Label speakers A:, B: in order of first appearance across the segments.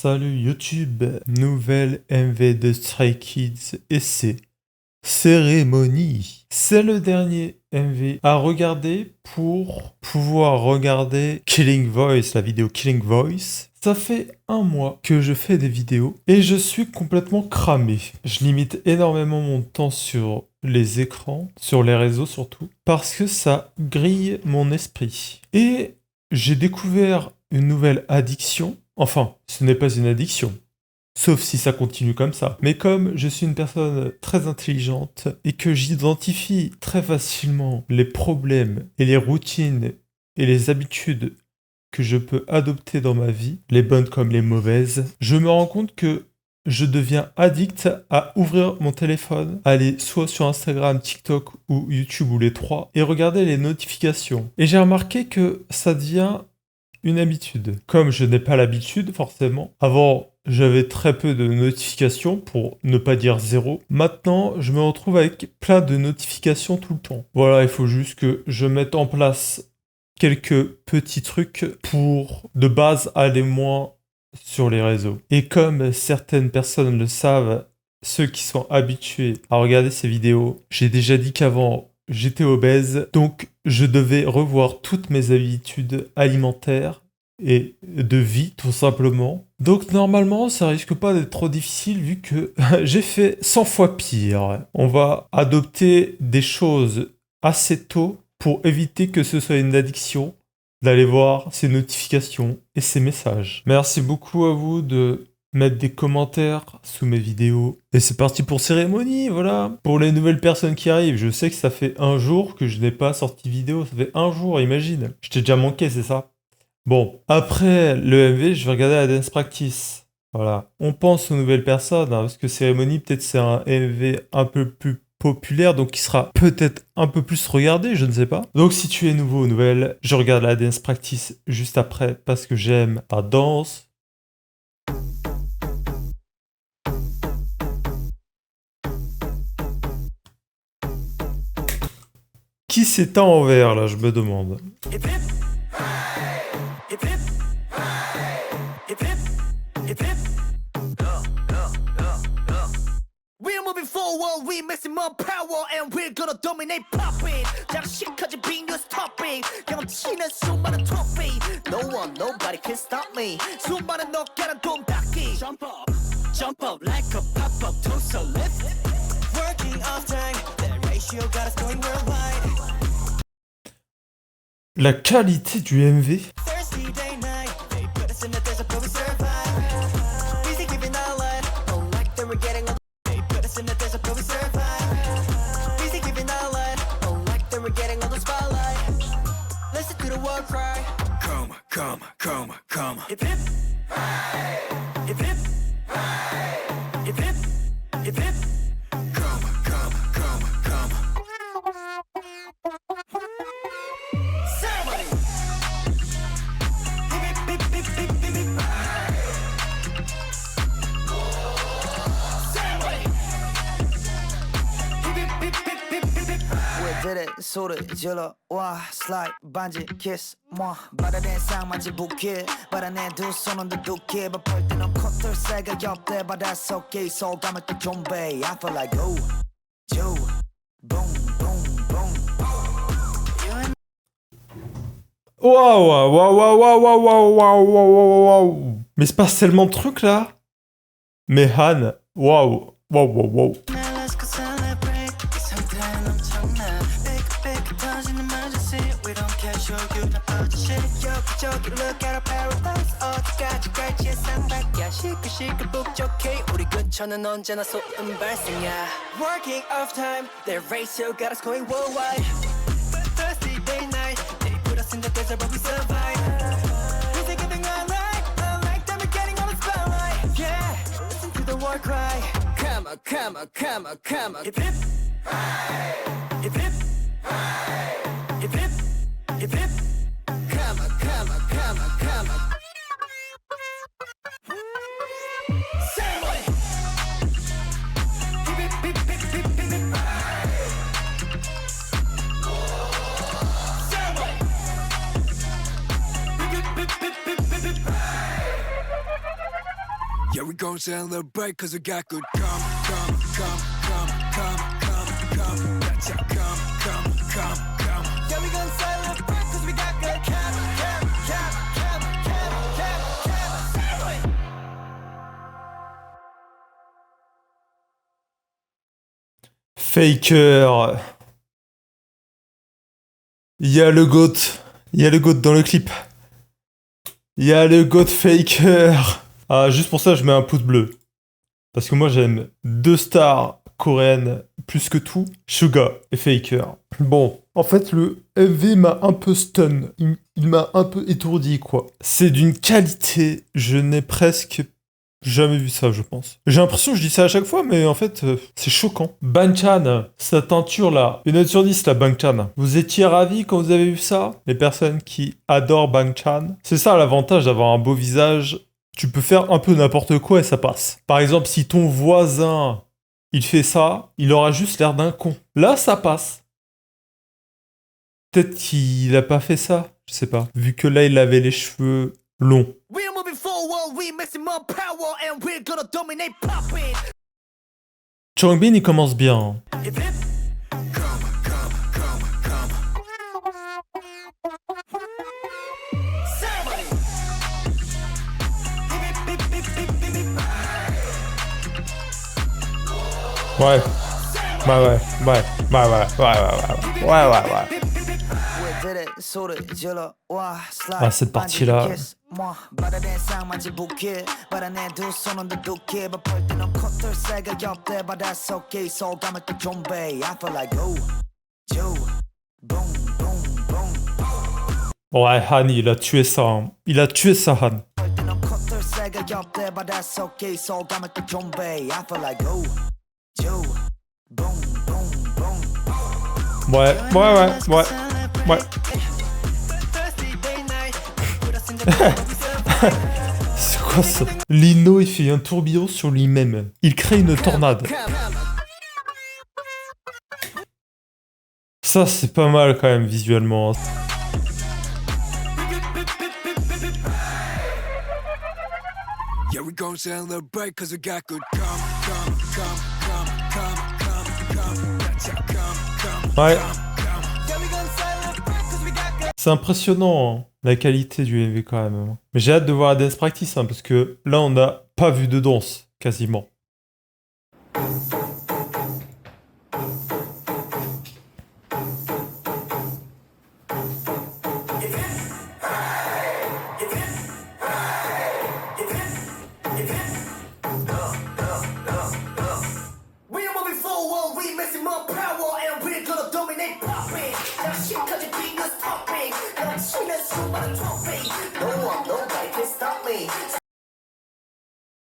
A: Salut YouTube, nouvelle MV de Stray Kids et c'est Cérémonie. C'est le dernier MV à regarder pour pouvoir regarder Killing Voice, la vidéo Killing Voice. Ça fait un mois que je fais des vidéos et je suis complètement cramé. Je limite énormément mon temps sur les écrans, sur les réseaux surtout, parce que ça grille mon esprit. Et j'ai découvert une nouvelle addiction. Enfin, ce n'est pas une addiction. Sauf si ça continue comme ça. Mais comme je suis une personne très intelligente et que j'identifie très facilement les problèmes et les routines et les habitudes que je peux adopter dans ma vie, les bonnes comme les mauvaises, je me rends compte que je deviens addict à ouvrir mon téléphone, aller soit sur Instagram, TikTok ou YouTube ou les trois et regarder les notifications. Et j'ai remarqué que ça devient une habitude. Comme je n'ai pas l'habitude, forcément, avant j'avais très peu de notifications, pour ne pas dire zéro. Maintenant, je me retrouve avec plein de notifications tout le temps. Voilà, il faut juste que je mette en place quelques petits trucs pour, de base, aller moins sur les réseaux. Et comme certaines personnes le savent, ceux qui sont habitués à regarder ces vidéos, j'ai déjà dit qu'avant, j'étais obèse, donc je devais revoir toutes mes habitudes alimentaires et de vie, tout simplement. Donc normalement, ça risque pas d'être trop difficile vu que j'ai fait 100 fois pire. On va adopter des choses assez tôt pour éviter que ce soit une addiction d'aller voir ces notifications et ces messages. Merci beaucoup à vous de mettre des commentaires sous mes vidéos. Et c'est parti pour Cérémonie, voilà. Pour les nouvelles personnes qui arrivent, je sais que ça fait un jour que je n'ai pas sorti vidéo. Ça fait un jour, imagine. Je t'ai déjà manqué, c'est ça? Bon, après le MV, je vais regarder la Dance Practice. Voilà. On pense aux nouvelles personnes, parce que Cérémonie, peut-être c'est un MV un peu plus populaire, donc qui sera peut-être un peu plus regardé, je ne sais pas. Donc si tu es nouveau ou nouvelle, je regarde la Dance Practice juste après, parce que j'aime la danse. Qui s'étend en vert, là, je me demande.
B: We're moving forward, we maximum power and we're gonna dominate popping. 장식까지 being news topic. 경치는 수많은 trophy. No one, nobody can stop me. 수많은 어깨는 돈 닦기. Jump up like a pop-up toast a lift. Working off time, that ratio got us going worldwide.
A: La qualité du MV.
B: Thursday day night, they put us in the desert but we survive. Busy giving our life, don't like that we're getting on. They put us in the desert but we survive. Busy giving our life, don't like that we're getting on the spotlight. Listen to the war cry. Come, come, come, come. Hip hip, hip hip, hip hip, hip hip. Come, come, come, come. Ceremony. Hip hip hip hip hip hip hip. Ceremony. Hip hip hip hip hip hip hip.
C: 왜 저래 소리 질러 와 슬라이드 반지 키스 뭐 바다된 상만지 부케 바다내 두 손은 두둑해 바쁠 때는 콧들새가 옆에 바닷속에 소감을 또 좀배 I feel like oh Joe boom boom boom
A: Waouh, waouh, waouh, waouh, waouh, waouh, waouh, waouh, waouh. Mais c'est pas tellement de trucs là. Mais Han, waouh, waouh, waouh, waouh.
B: Let's go celebrate. 상태는 엄청나. 삐끗삐끗 터지는 emergency. We don't care, show you the bullshit. 여기저기 look at our paradise. 어디까지 갈지 예상밖이야. 시끌시끌 북적해. 우리 근처는 언제나 소음 발생이야. Working off time. Their ratio got us going worldwide. Thursday day night. They put us in the desert but we survive. Music giving our life. Unlike them we're getting on the spotlight. Yeah, listen to the war cry. Come on, come on, come on, come on. Hip hip, hip hip, hip hip, hip hip. Come on, come on, come on, come on. Ceremony. Hip hip hip hip hip hip hip. Ceremony. Hip hip hip hip hip hip hip. Yeah, we gon' celebrate cause we got good come. Gotcha, come. Yeah, we gon' celebrate cause we got good come.
A: Faker. Il y a le GOAT. Il y a le GOAT dans le clip. Il y a le GOAT Faker. Ah, juste pour ça, je mets un pouce bleu. Parce que moi, j'aime deux stars coréennes plus que tout. Suga et Faker. Bon, en fait, le MV m'a un peu stun. Il m'a un peu étourdi, quoi. C'est d'une qualité, je n'ai presque jamais vu ça, je pense. J'ai l'impression que je dis ça à chaque fois, mais en fait, c'est choquant. Bang-chan, sa teinture là, une note sur 10 la Bang-chan. Vous étiez ravis quand vous avez vu ça? Les personnes qui adorent Bang-chan. C'est ça l'avantage d'avoir un beau visage. Tu peux faire un peu n'importe quoi et ça passe. Par exemple, si ton voisin, il fait ça, il aura juste l'air d'un con. Là, ça passe. Peut-être qu'il a pas fait ça, je sais pas. Vu que là, il avait les cheveux longs.
C: We're moving forward, we maximum power, and we're gonna dominate pop it.
A: Changbin, il commence bien.
C: Hip hip. Ceremony. Hip hip hip hip hip hip.
A: Ouais. Ouais. Ah, cette partie-là. Ouais, Han, il a tué ça. Hein. Il a tué ça, Han. Ouais. C'est quoi ça? Lino, il fait un tourbillon sur lui-même. Il crée une tornade. Ça, c'est pas mal quand même visuellement.
B: Yeah, we gon' celebrate cause we got good come.
A: Ouais. C'est impressionnant, hein, la qualité du MV quand même. Mais j'ai hâte de voir la dance practice, hein, parce que là, on n'a pas vu de danse, quasiment.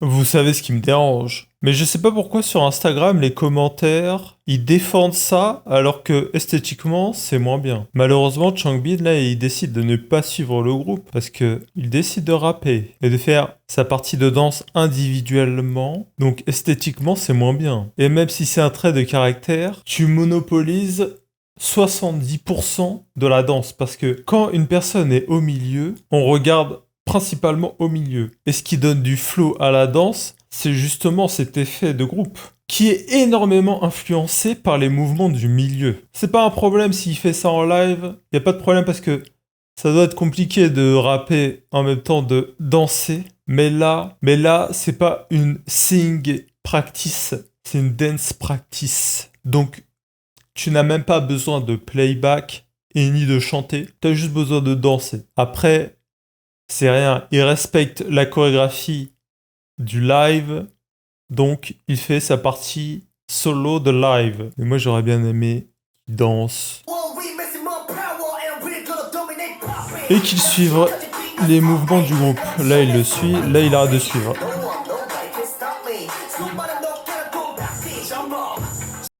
A: Vous savez ce qui me dérange. Mais je sais pas pourquoi sur Instagram, les commentaires, ils défendent ça alors que esthétiquement, c'est moins bien. Malheureusement, Changbin, là, il décide de ne pas suivre le groupe parce que il décide de rapper et de faire sa partie de danse individuellement. Donc esthétiquement, c'est moins bien. Et même si c'est un trait de caractère, tu monopolises 70% de la danse parce que quand une personne est au milieu, on regarde principalement au milieu. Et ce qui donne du flow à la danse, c'est justement cet effet de groupe qui est énormément influencé par les mouvements du milieu. C'est pas un problème s'il fait ça en live, y a pas de problème parce que ça doit être compliqué de rapper en même temps de danser, mais là, c'est pas une sing practice, c'est une dance practice. Donc, tu n'as même pas besoin de playback et ni de chanter, t'as juste besoin de danser. Après, c'est rien, il respecte la chorégraphie du live, donc il fait sa partie solo de live. Et moi j'aurais bien aimé qu'il danse et qu'il suive les mouvements du groupe. Là il le suit, là il arrête de suivre.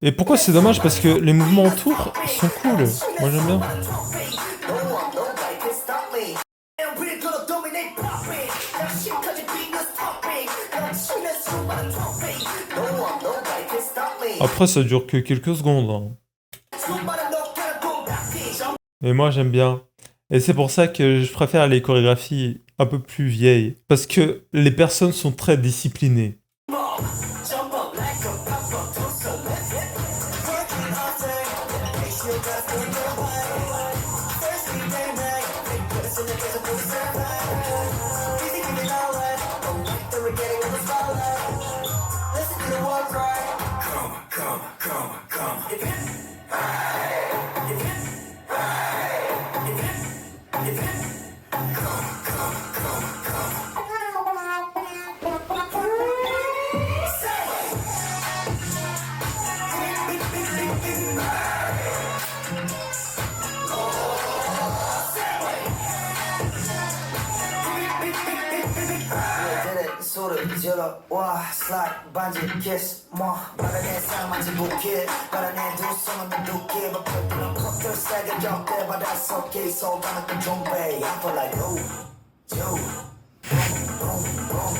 A: Et pourquoi c'est dommage? Parce que les mouvements autour sont cool, moi j'aime bien. Après, ça dure que quelques secondes. Hein. Mais moi, j'aime bien. Et c'est pour ça que je préfère les chorégraphies un peu plus vieilles. Parce que les personnes sont très disciplinées.
C: Jump up like a pop-up, don't so let's get working all day. You gotta feel your way. First thing day night, they put us in the place of put us in line. Easy giving all right, don't like that we're getting in the spotlight. Listen to the war cry. Come. If it, if it, if it, 소리 질러 와 슬라이드 반지 키스 뭐 바람에 쌍맞이 부케 바람에 두 손은 다 두께 바쁠 때는 콧들 세게 격대 바닷속에 있어가는 그 좀비 I feel like ooh, you, boom, boom, boom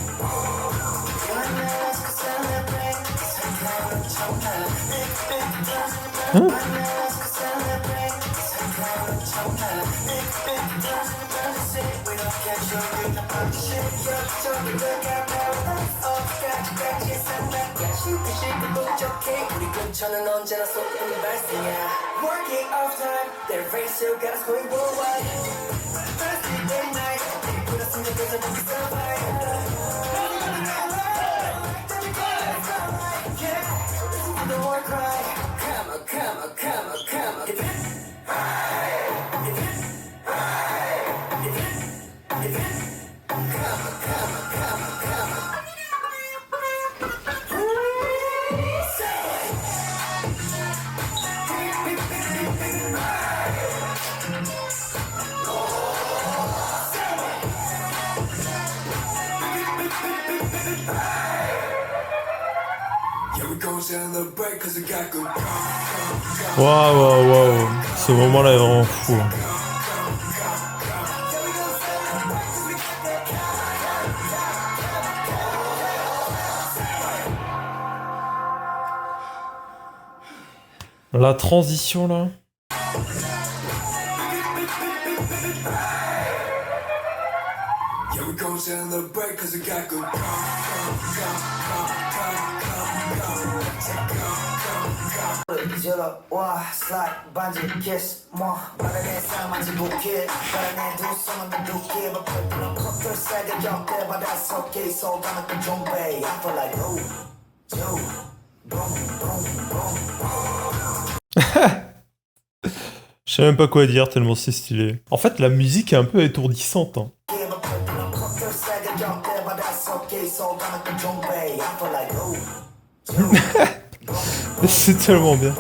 C: Let's go celebrate 생각은 정말 빅빅 터지는 Let's go celebrate 생각은 정말 빅빅 터지는 We don't care, show you the party shit 여기저기 look at paradise 어디까지 산다야 시시고 부족해 우리 근처는 언제나 쏟는 발생이야 Working all time Their race you got us going worldwide Thursday day night They put us in the prison and we survive Listen to the war cry Come on If it
A: Waouh. Ce moment-là est vraiment fou. La transition là.
C: 질러 와 슬라이드 반지 키스 뭐 바람에 쌍맞이 부케 바람에 두 손은 다 두께 바쁠 때는 콧들 세게 격대 바닷속에 있어가는 그 좀비 I feel like ooh, you, boom, boom.
A: Je sais même pas quoi dire tellement c'est stylé. En fait, la musique est un peu étourdissante. Hein. C'est tellement bien.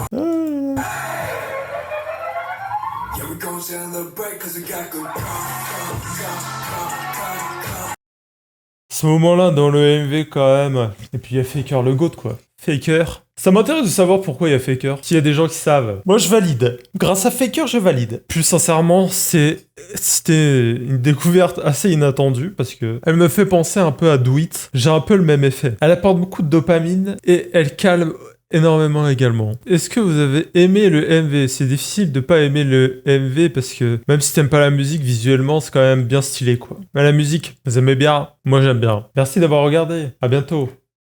A: Ce moment-là dans le MV quand même. Et puis il y a Faker le GOAT quoi. Faker. Ça m'intéresse de savoir pourquoi il y a Faker. S'il y a des gens qui savent. Moi je valide. Grâce à Faker je valide. Plus sincèrement c'était une découverte assez inattendue parce que elle me fait penser un peu à Do It. J'ai un peu le même effet. Elle apporte beaucoup de dopamine et elle calme énormément également. Est-ce que vous avez aimé le MV? C'est difficile de pas aimer le MV parce que même si t'aimes pas la musique, visuellement c'est quand même bien stylé quoi. Mais la musique, vous aimez bien? Moi j'aime bien. Merci d'avoir regardé. À bientôt.